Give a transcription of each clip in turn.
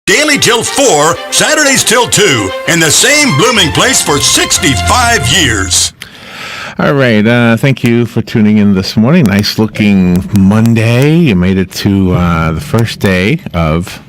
Daily till 4, Saturdays till 2, in the same blooming place for 65 years. All right. Thank you for tuning in this morning. Nice looking Monday. You made it to the first day of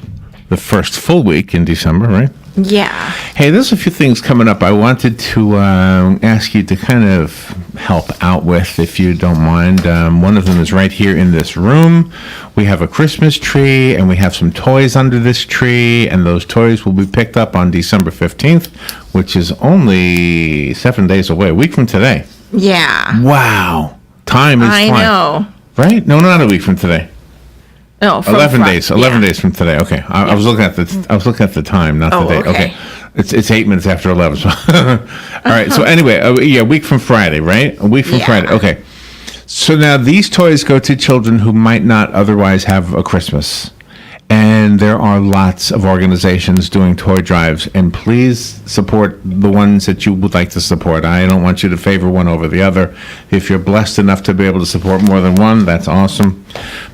the first full week in December, right? Yeah. Hey, there's a few things coming up I wanted to ask you to kind of help out with, if you don't mind. One of them is right here in this room. We have a Christmas tree, and we have some toys under this tree, and those toys will be picked up on December 15th, which is only 7 days away, a week from today. Yeah. Wow. Time is flying. I know. Right? No, not a week from today. No, 11 days. 11 yeah. days from today. Okay, I was looking at the time, not the date. Okay. It's 8 minutes after 11. So all right. So anyway, a week from Friday, right? A week from Friday. Okay. So now these toys go to children who might not otherwise have a Christmas, and there are lots of organizations doing toy drives. And please support the ones that you would like to support. I don't want you to favor one over the other. If you're blessed enough to be able to support more than one, that's awesome.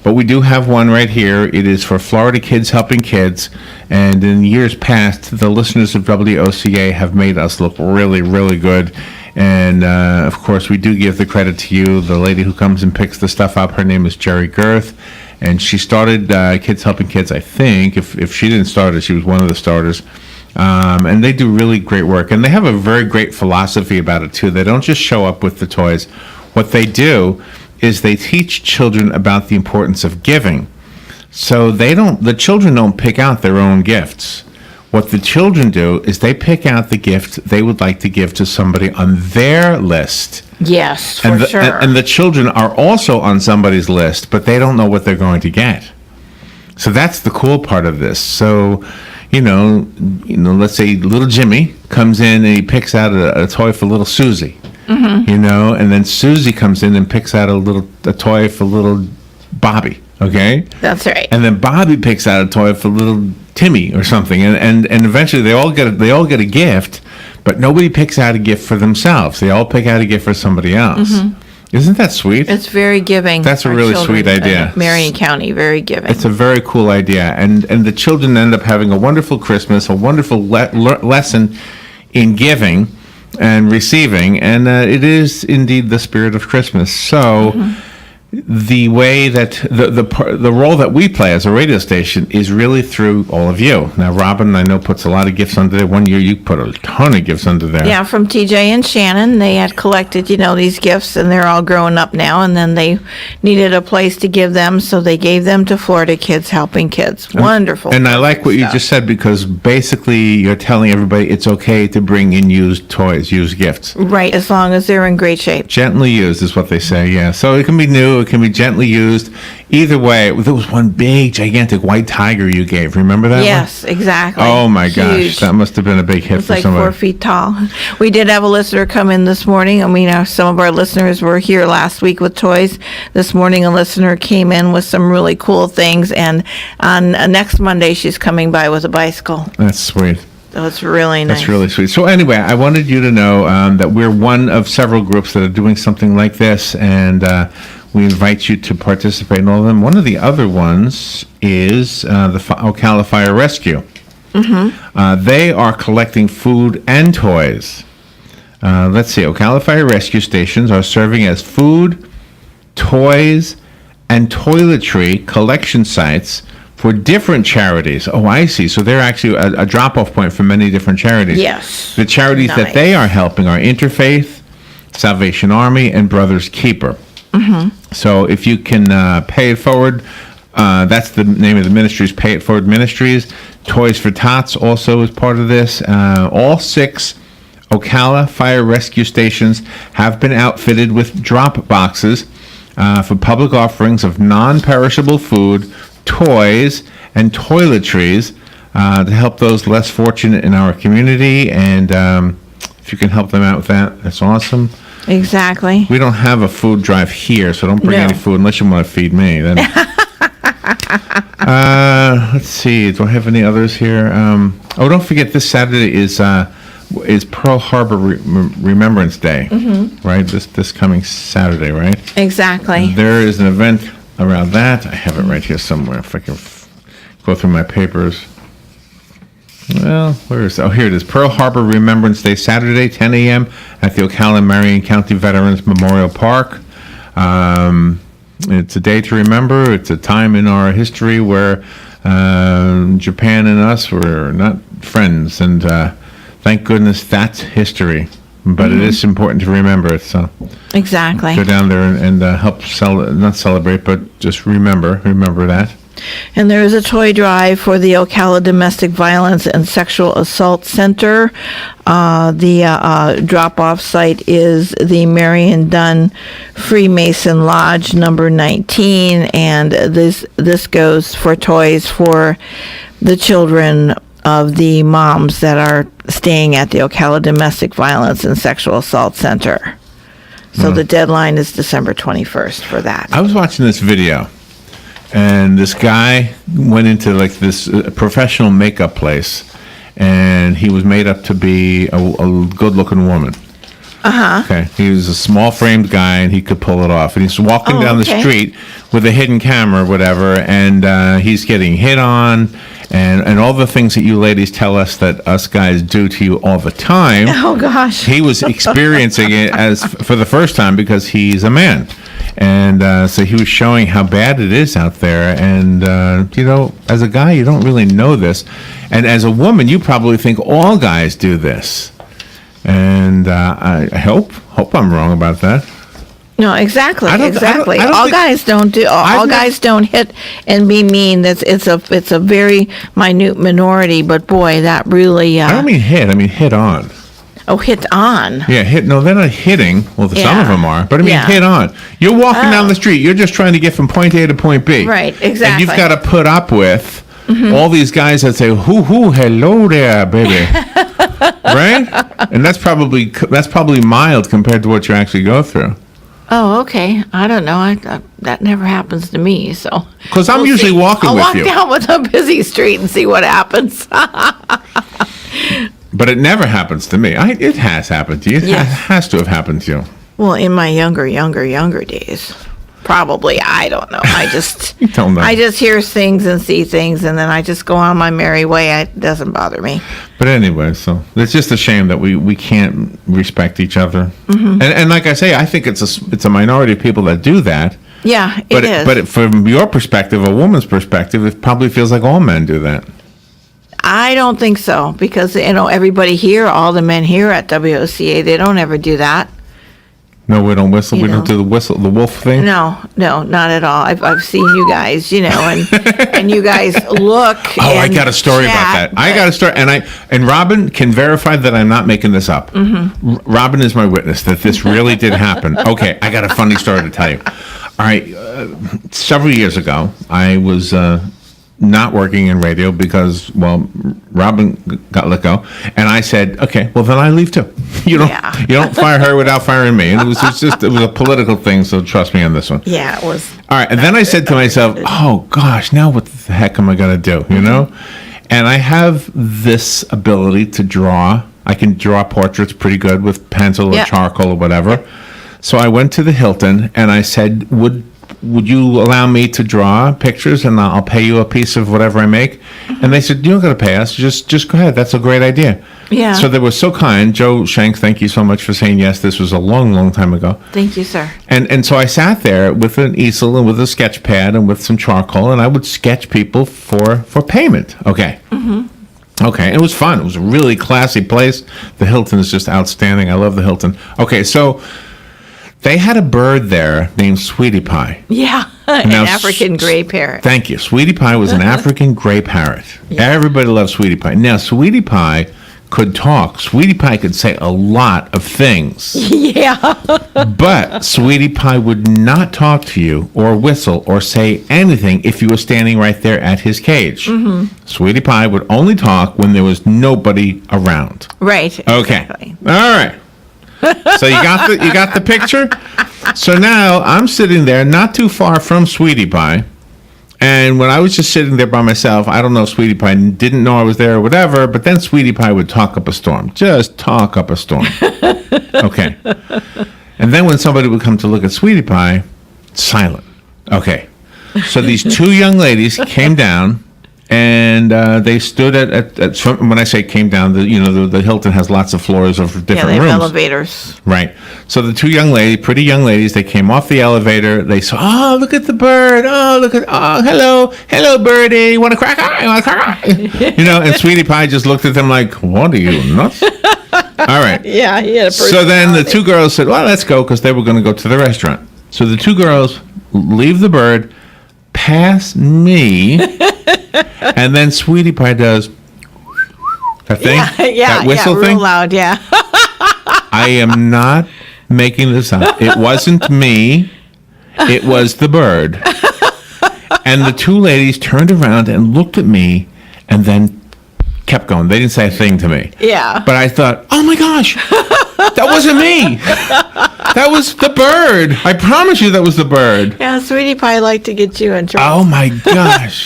But we do have one right here. It is for Florida Kids Helping Kids. And in years past, the listeners of WOCA have made us look really, really good. And, of course, we do give the credit to you. The lady who comes and picks the stuff up, her name is Jerry Girth. And she started Kids Helping Kids, I think. If she didn't start it, she was one of the starters. And they do really great work. And they have a very great philosophy about it, too. They don't just show up with the toys. What they do is they teach children about the importance of giving. So the children don't pick out their own gifts. What the children do is they pick out the gift they would like to give to somebody on their list. Yes, and sure. And the children are also on somebody's list, but they don't know what they're going to get. So that's the cool part of this. So, you know, let's say little Jimmy comes in and he picks out a toy for little Susie. Mm-hmm. You know, and then Susie comes in and picks out a toy for little Bobby. Okay, that's right. And then Bobby picks out a toy for little Timmy or something, and eventually they all get a gift, but nobody picks out a gift for themselves. They all pick out a gift for somebody else. Mm-hmm. Isn't that sweet? It's very giving. That's a really sweet idea. Marion County, very giving. It's a very cool idea, and the children end up having a wonderful Christmas, a wonderful lesson in giving and receiving, and it is indeed the spirit of Christmas. So. Mm-hmm. The way that the role that we play as a radio station is really through all of you. Now, Robin, I know, puts a lot of gifts under there. One year you put a ton of gifts under there. Yeah, from TJ and Shannon. They had collected, these gifts, and they're all growing up now, and then they needed a place to give them, so they gave them to Florida Kids Helping Kids. Wonderful. And I like what you just said, because basically you're telling everybody it's okay to bring in used toys, used gifts. Right, as long as they're in great shape. Gently used is what they say, yeah. So it can be new. It can be gently used. Either way, there was one big, gigantic white tiger you gave. Remember that Yes, one? exactly. Oh, my Huge. gosh. That must have been a big hit for like somebody. 4 feet tall. We did have a listener come in this morning. I mean, some of our listeners were here last week with toys. This morning, a listener came in with some really cool things. And on next Monday, she's coming by with a bicycle. That's sweet. So it's really nice. That's really sweet. So anyway, I wanted you to know that we're one of several groups that are doing something like this, and we invite you to participate in all of them. One of the other ones is the Ocala Fire Rescue. Mm-hmm. They are collecting food and toys. Let's see. Ocala Fire Rescue stations are serving as food, toys, and toiletry collection sites for different charities. Oh, I see. So they're actually a drop-off point for many different charities. Yes. The charities that they are helping are Interfaith, Salvation Army, and Brothers Keeper. Mm-hmm. So if you can pay it forward, that's the name of the ministries, Pay It Forward Ministries. Toys for Tots also is part of this. All 6 Ocala Fire Rescue stations have been outfitted with drop boxes for public offerings of non-perishable food, toys, and toiletries to help those less fortunate in our community. And if you can help them out with that, that's awesome. Exactly. We don't have a food drive here, so don't bring any food unless you want to feed me. Then. Let's see. Do I have any others here? Don't forget, this Saturday is Pearl Harbor Remembrance Day, right? This coming Saturday, right? Exactly. And there is an event around that. I have it right here somewhere. If I can go through my papers. Well, where is? Oh, here it is. Pearl Harbor Remembrance Day, Saturday, 10 a.m. at the Ocala Marion County Veterans Memorial Park. It's a day to remember. It's a time in our history where Japan and us were not friends, and thank goodness that's history. But it is important to remember it. So Exactly. go down there and help not celebrate, but just remember that. And there is a toy drive for the Ocala Domestic Violence and Sexual Assault Center. The drop-off site is the Marion Dunn Freemason Lodge, number 19, and this goes for toys for the children of the moms that are staying at the Ocala Domestic Violence and Sexual Assault Center. So the deadline is December 21st for that. I was watching this video, and this guy went into like this professional makeup place, and he was made up to be a good-looking woman. Okay, he was a small-framed guy, and he could pull it off. And he's walking down the street with a hidden camera or whatever, and he's getting hit on, and all the things that you ladies tell us that us guys do to you all the time. Oh, gosh. He was experiencing it as for the first time because he's a man. And so he was showing how bad it is out there. And, as a guy, you don't really know this. And as a woman, you probably think all guys do this. And I hope I'm wrong about that. No, exactly. I don't All think- guys don't do. All I've guys don't hit and be mean. It's a very minute minority. But boy, that really. I don't mean hit. I mean hit on. Oh, hit on. Yeah, hit. No, they're not hitting. Well, some Yeah. of them are. But I mean Yeah. hit on. You're walking down the street. You're just trying to get from point A to point B. Right, And exactly. you've got to put up with all these guys that say, hoo, hello there, baby. Right? And that's probably mild compared to what you actually go through. Oh, okay. I don't know. That never happens to me. So. 'Cause I'm usually walking I'll with walk you. down with a busy street and see what happens. But it never happens to me. It has happened to you. It Yes. has to have happened to you. Well, in my younger days, probably. I don't know. I just You don't know. I just hear things and see things, and then I just go on my merry way. It doesn't bother me. But anyway, so it's just a shame that we can't respect each other. Mm-hmm. And like I say, I think it's a minority of people that do that. Yeah, But it is. but from your perspective, a woman's perspective, it probably feels like all men do that. I don't think so, because everybody here, all the men here at WOCA, they don't ever do that. No, we don't whistle. You We know. don't do the wolf thing. No, not at all. I've seen you guys, and you guys look. Oh, I and got a story about chat, that. I got a story, and Robin can verify that I'm not making this up. Mm-hmm. Robin is my witness that this really did happen. Okay, I got a funny story to tell you. All right, several years ago, I was not working in radio because, well, Robin got let go, and I said, okay, well then I leave too. You don't fire her without firing me. And it was a political thing, so trust me on this one. Yeah, it was. All right, and then I said to myself, oh gosh, now what the heck am I going to do, you know? And I have this ability to draw. I can draw portraits pretty good with pencil or Yeah. charcoal or whatever. So I went to the Hilton and I said, would you allow me to draw pictures and I'll pay you a piece of whatever I make? And they said, you don't got to pay us. Just go ahead. That's a great idea. Yeah. So they were so kind. Joe Shank, thank you so much for saying yes. This was a long, long time ago. Thank you, sir. And so I sat there with an easel and with a sketch pad and with some charcoal, and I would sketch people for payment. Okay. Mm-hmm. Okay. It was fun. It was a really classy place. The Hilton is just outstanding. I love the Hilton. Okay. So they had a bird there named Sweetie Pie. Yeah, an Now, African gray parrot. Thank you. Sweetie Pie was an African gray parrot. Everybody loved Sweetie Pie. Now, Sweetie Pie could talk. Sweetie Pie could say a lot of things. Yeah. But Sweetie Pie would not talk to you or whistle or say anything if you were standing right there at his cage. Mm-hmm. Sweetie Pie would only talk when there was nobody around. Right. Okay. Exactly. All right. So you got the picture? So now I'm sitting there not too far from Sweetie Pie. And when I was just sitting there by myself, I don't know, Sweetie Pie didn't know I was there or whatever, but then Sweetie Pie would talk up a storm. Just talk up a storm. Okay. And then when somebody would come to look at Sweetie Pie, silent. Okay. So these two young ladies came down, And they stood at when I say came down, the Hilton has lots of floors of different Yeah, they have rooms. elevators. Right. So the two pretty young ladies, they came off the elevator. They saw, oh, look at the bird. Oh, hello, birdie. Want a cracker? Want a cracker? And Sweetie Pie just looked at them like, what are you, nuts? All right. Yeah, he had a So then the two girls said, well, let's go, because they were going to go to the restaurant. So the two girls leave the bird, pass me, and then Sweetie Pie does that thing, that whistle thing. Real loud, yeah. I am not making this up. It wasn't me. It was the bird. And the two ladies turned around and looked at me and then kept going. They didn't say a thing to me. Yeah. But I thought, oh my gosh, that wasn't me. That was the bird. I promise you that was the bird. Yeah, Sweetie Pie liked to get you in trouble. Oh my gosh.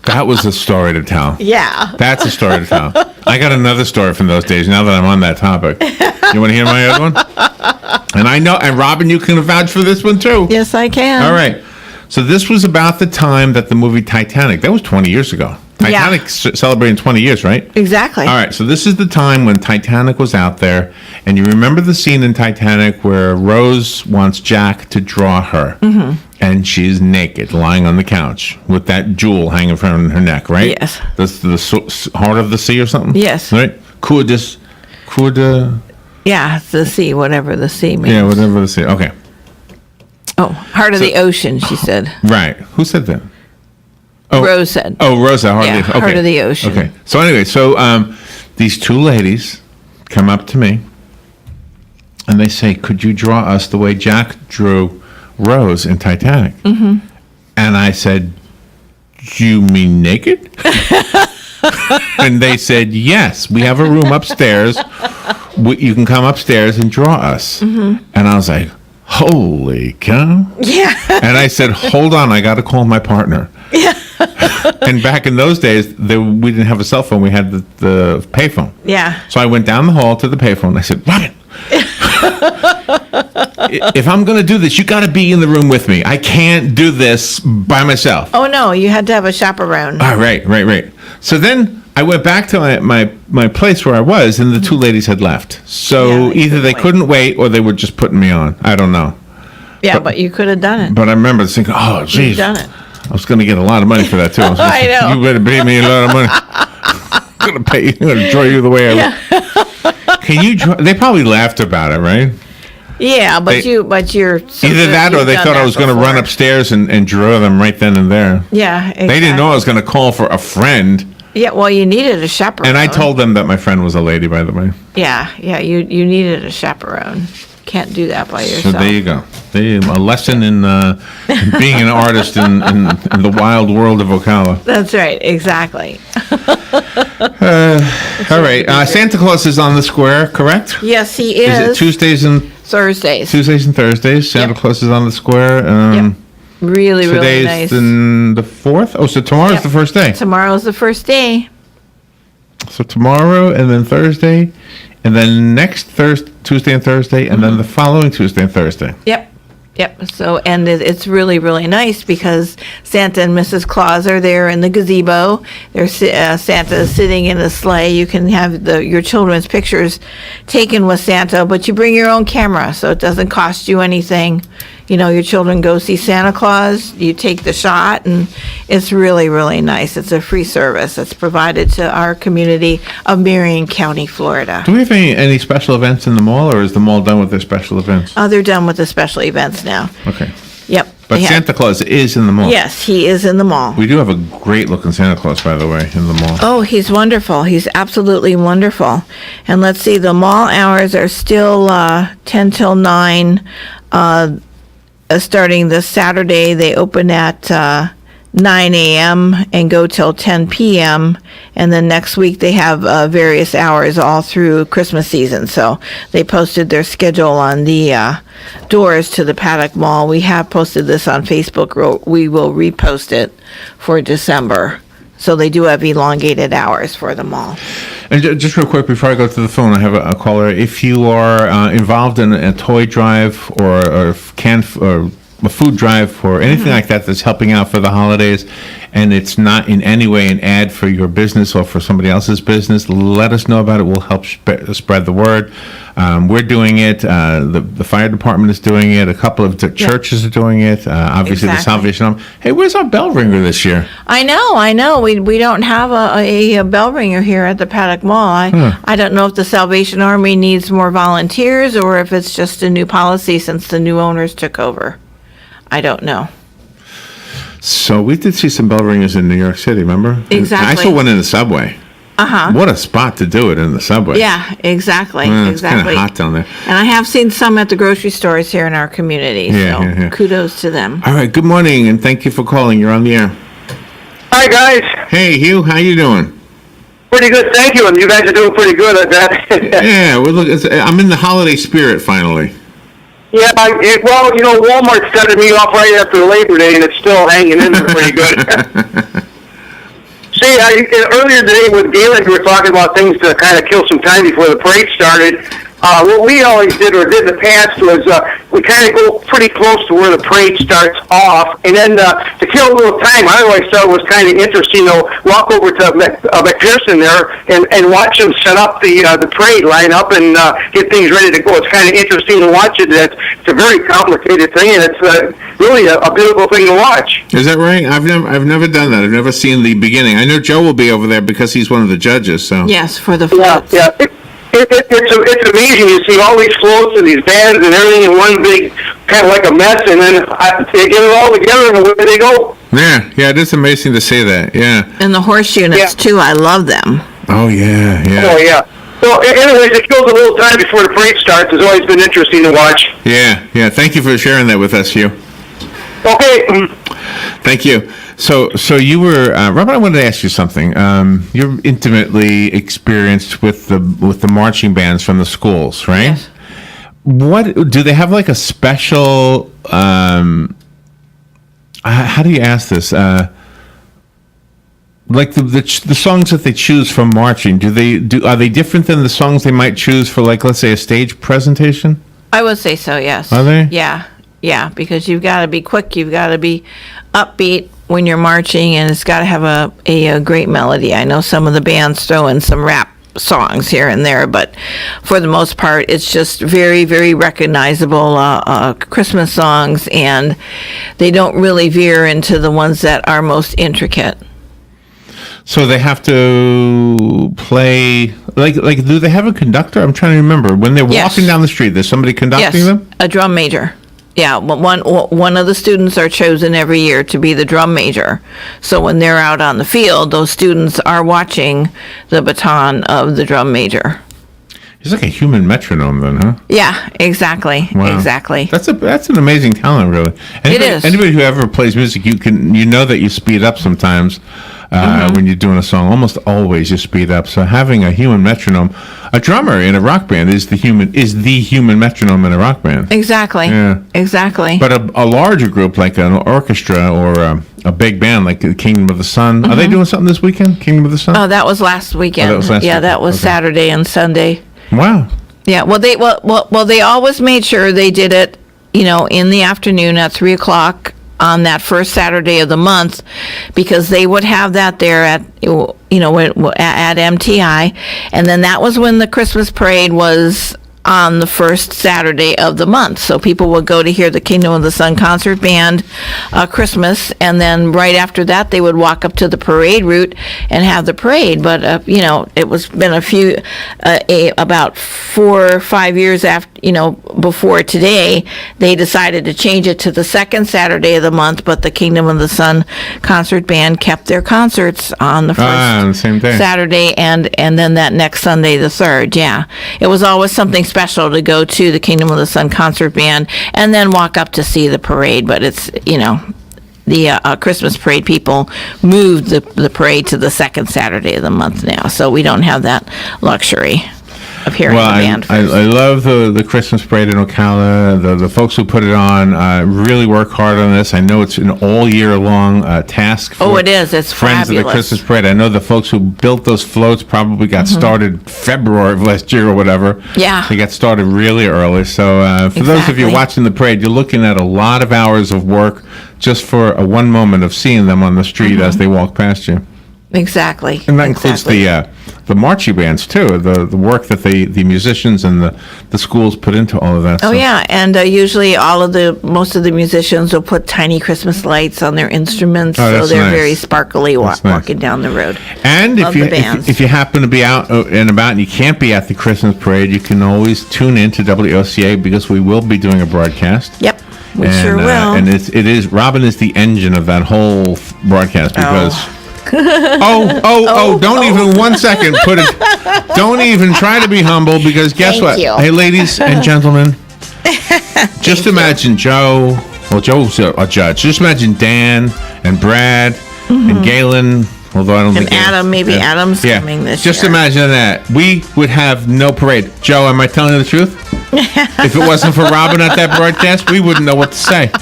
That was a story to tell. Yeah. That's a story to tell. I got another story from those days now that I'm on that topic. You want to hear my other one? And I know, and Robin, you can vouch for this one too. Yes, I can. All right. So this was about the time that the movie Titanic, that was 20 years ago. Titanic celebrating 20 years, right? Exactly. All right. So this is the time when Titanic was out there. And you remember the scene in Titanic where Rose wants Jack to draw her. Mm-hmm. And she's naked, lying on the couch with that jewel hanging from her neck, right? Yes. The heart of the sea or something? Yes. Right? Yeah, the sea, whatever the sea means. Yeah, whatever the sea. Okay. Oh, heart of the ocean, she said. Right. Who said that? Oh, Rose said. Oh, Rosa, Heart of the ocean. Okay. So anyway, these two ladies come up to me and they say, could you draw us the way Jack drew Rose in Titanic? Mm-hmm. And I said, you mean naked? And they said, yes, we have a room upstairs. You can come upstairs and draw us. Mm-hmm. And I was like, holy cow. Yeah. And I said, hold on, I got to call my partner. Yeah. And back in those days, we didn't have a cell phone. We had the payphone. Yeah. So I went down the hall to the payphone. I said, Robin, if I'm going to do this, you got to be in the room with me. I can't do this by myself. Oh, no, you had to have a chaperone. Right. So then I went back to my place where I was, and the two ladies had left. So either they couldn't wait or they were just putting me on. I don't know. Yeah, but you could have done it. But I remember thinking, oh, geez. You've done it. I was going to get a lot of money for that, too. I know. You better pay me a lot of money. I'm going to draw you the way I want. Can you draw? They probably laughed about it, right? Yeah, but you're so either good, that or they thought I was going to before. run upstairs and draw them right then and there. Yeah, exactly. They didn't know I was going to call for a friend. Yeah, well, you needed a chaperone. And I told them that my friend was a lady, by the way. Yeah, you needed a chaperone. Can't do that by yourself. So there you go. A lesson in being an artist in the wild world of Ocala. That's right, exactly. All right. Santa Claus is on the square, correct? Yes, he is. Is it Tuesdays and Thursdays? Tuesdays and Thursdays. Santa Claus is on the square. Yep. Really today's nice. The 4th? Oh, so tomorrow's the first day. Tomorrow's the first day. So tomorrow and then Thursday, and then next Tuesday and Thursday, and then the following Tuesday and Thursday. Yep. So, and it's really, really nice because Santa and Mrs. Claus are there in the gazebo. Santa is sitting in a sleigh. You can have your children's pictures taken with Santa, but you bring your own camera, so it doesn't cost you anything. Your children go see Santa Claus, you take the shot, and it's really, really nice. It's a free service. It's provided to our community of Marion County, Florida. Do we have any special events in the mall, or is the mall done with their special events? They're done with the special events now. Okay. Yep. But Santa Claus is in the mall. Yes, he is in the mall. We do have a great-looking Santa Claus, by the way, in the mall. Oh, he's wonderful. He's absolutely wonderful. And let's see, the mall hours are still 10 till 9. Starting this Saturday, they open at 9 a.m. and go till 10 p.m. And then next week they have various hours all through Christmas season. So they posted their schedule on the doors to the Paddock Mall. We have posted this on Facebook. We will repost it for December. So they do have elongated hours for the mall. And just real quick, before I go to the phone, I have a caller. If you are involved in a toy drive or a food drive or anything like that that's helping out for the holidays, and it's not in any way an ad for your business or for somebody else's business, let us know about it. We'll help spread the word. We're doing it. The fire department is doing it. A couple of churches are doing it. Obviously, the Salvation Army. Hey, where's our bell ringer this year? I know. We don't have a bell ringer here at the Paddock Mall. I don't know if the Salvation Army needs more volunteers or if it's just a new policy since the new owners took over. I don't know. So we did see some bell ringers in New York City, remember? Exactly. I saw one in the subway. Uh-huh. What a spot to do it in the subway. Yeah, exactly. It's kind of hot down there. And I have seen some at the grocery stores here in our community. So kudos to them. All right, good morning, and thank you for calling. You're on the air. Hi, guys. Hey, Hugh, how you doing? Pretty good, thank you. And you guys are doing pretty good at that. Yeah, I'm in the holiday spirit finally. Yeah, Walmart started me off right after Labor Day, and it's still hanging in there pretty good. See, earlier today with Galen, we were talking about things to kind of kill some time before the parade started. What we always did, or did in the past, was we kind of go pretty close to where the parade starts off, and then to kill a little time, I always thought it was kind of interesting to walk over to McPherson there and watch them set up the parade line up and get things ready to go. It's kind of interesting to watch it. It's a very complicated thing, and it's really a beautiful thing to watch. Is that right? I've never done that. I've never seen the beginning. I know Joe will be over there because he's one of the judges. So yes, for the floats. Yeah. It's amazing. You see all these floats and these bands and everything in one big, kind of like a mess, and then they get it all together and away they go. Yeah, it is amazing to see that, yeah. And the horse units, too, I love them. Oh, yeah. Oh, yeah. So, anyways, it kills a little time before the parade starts. It's always been interesting to watch. Yeah. Thank you for sharing that with us, Hugh. Okay. Thank you. So you were Robert. I wanted to ask you something. You're intimately experienced with the marching bands from the schools, right? Yes. What do they have like a special? How do you ask this? Like the songs that they choose from marching, are they different than the songs they might choose for, like, let's say, a stage presentation? I would say so. Yes. Are they? Yeah, because you've got to be quick, you've got to be upbeat when you're marching, and it's got to have a great melody. I know some of the bands throw in some rap songs here and there, but for the most part, it's just very, very recognizable Christmas songs, and they don't really veer into the ones that are most intricate. So they have to play, like do they have a conductor? I'm trying to remember. When they're walking down the street, there's somebody conducting them? A drum major. Yeah, one of the students are chosen every year to be the drum major. So when they're out on the field, those students are watching the baton of the drum major. He's like a human metronome, then, huh? Yeah, exactly. Wow. Exactly. That's an amazing talent, really. It is. Anybody who ever plays music, you know that you speed up sometimes when you're doing a song. Almost always you speed up. So having a human metronome, a drummer in a rock band is the human metronome in a rock band. Exactly. Yeah. Exactly. But a larger group like an orchestra or a big band like the Kingdom of the Sun, are they doing something this weekend? Kingdom of the Sun? Oh, that was last weekend. That was Okay. Saturday and Sunday. Wow. Yeah. Well, they always made sure they did it, in the afternoon at 3:00 on that first Saturday of the month, because they would have that there at MTI, and then that was when the Christmas parade was on the first Saturday of the month. So people would go to hear the Kingdom of the Sun concert band Christmas, and then right after that they would walk up to the parade route and have the parade. But it was been about 4 or 5 years after, before today, they decided to change it to the second Saturday of the month, but the Kingdom of the Sun concert band kept their concerts on the first the same day. Saturday, and then that next Sunday, the third. Yeah, it was always something special to go to the Kingdom of the Sun concert band and then walk up to see the parade. But it's, the Christmas parade people moved the parade to the second Saturday of the month now, so we don't have that luxury. of hearing the band. I love the Christmas parade in Ocala. The folks who put it on really work hard on this. I know it's an all year long task. For it is. It's Friends fabulous. of the Christmas parade. I know the folks who built those floats probably got started February of last year or whatever. Yeah. They got started really early. So for those of you Exactly. watching the parade, you're looking at a lot of hours of work just for one moment of seeing them on the street as they walk past you. Exactly. And that includes the marching bands too, the work that the musicians and the schools put into all of that. Oh yeah, and usually most of the musicians will put tiny Christmas lights on their instruments, so that's they're nice. very sparkly That's nice. walking down the road. And Love the bands. if you happen to be out and about and you can't be at the Christmas parade, you can always tune in to WOCA because we will be doing a broadcast. Yep, we sure will. And it is Robin is the engine of that whole broadcast because. Don't even 1 second put it. Don't even try to be humble because guess Thank what? you. Hey, ladies and gentlemen, just imagine Joe. Well, Joe's a judge. Just imagine Dan and Brad and Galen. Although I don't think Adam, Adam's coming this Just year. imagine that. We would have no parade. Joe, am I telling you the truth? If it wasn't for Robin at that broadcast, we wouldn't know what to say.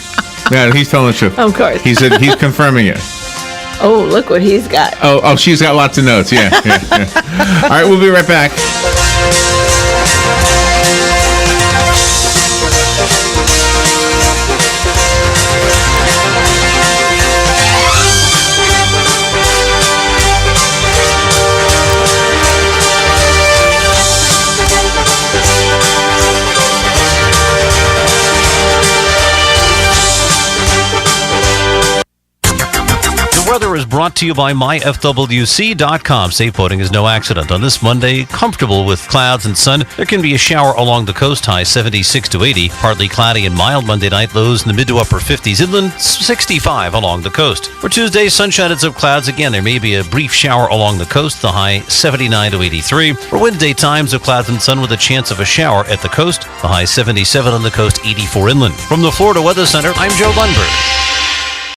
Yeah, he's telling the truth. Of course. He's confirming it. Oh, look what he's got. Oh, she's got lots of notes. Yeah. All right, we'll be right back. Weather is brought to you by myfwc.com. Safe boating is no accident. On this Monday, comfortable with clouds and sun. There can be a shower along the coast, high 76 to 80. Partly cloudy and mild Monday night, lows in the mid to upper 50s. Inland, 65 along the coast. For Tuesday, sunshine and some clouds. Again, there may be a brief shower along the coast, the high 79 to 83. For Wednesday, times of clouds and sun with a chance of a shower at the coast, the high 77 on the coast, 84 inland. From the Florida Weather Center, I'm Joe Lundberg.